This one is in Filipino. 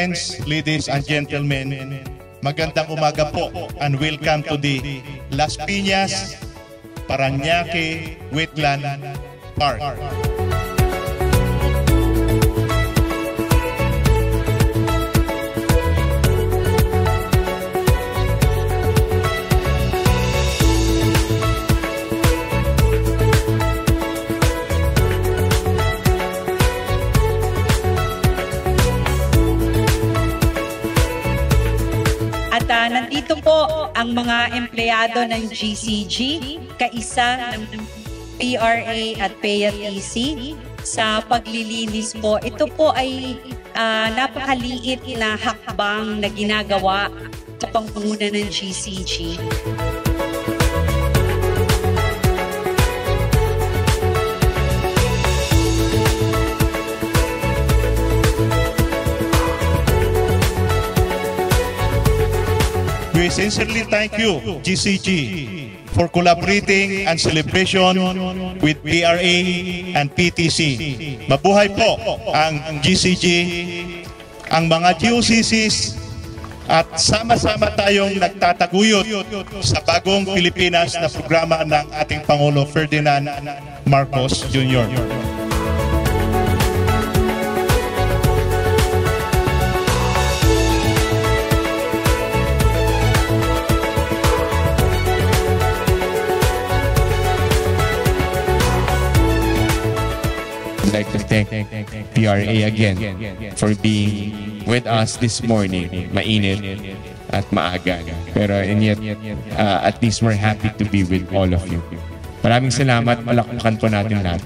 friends, ladies and gentlemen, magandang umaga po and welcome to the Las Piñas, Parañaque Wetland Park. At nandito po ang mga empleyado ng GCG, kaisa ng PRA at PATC sa paglilinis po. Ito po ay napakaliit na hakbang na ginagawa sa pangunguna ng GCG. We sincerely thank you, GCG, for collaborating and celebration with PRA and PTC. Mabuhay po ang GCG, ang mga GOCCs, at sama-sama tayong nagtataguyod sa bagong Pilipinas na programa ng ating Pangulo Ferdinand Marcos Jr. I'd like to thank PRA again for being with us this morning. Mainit at maaga. Pero and yet, at least we're happy to be with all of you. Maraming salamat. Palakpakan po natin lahat.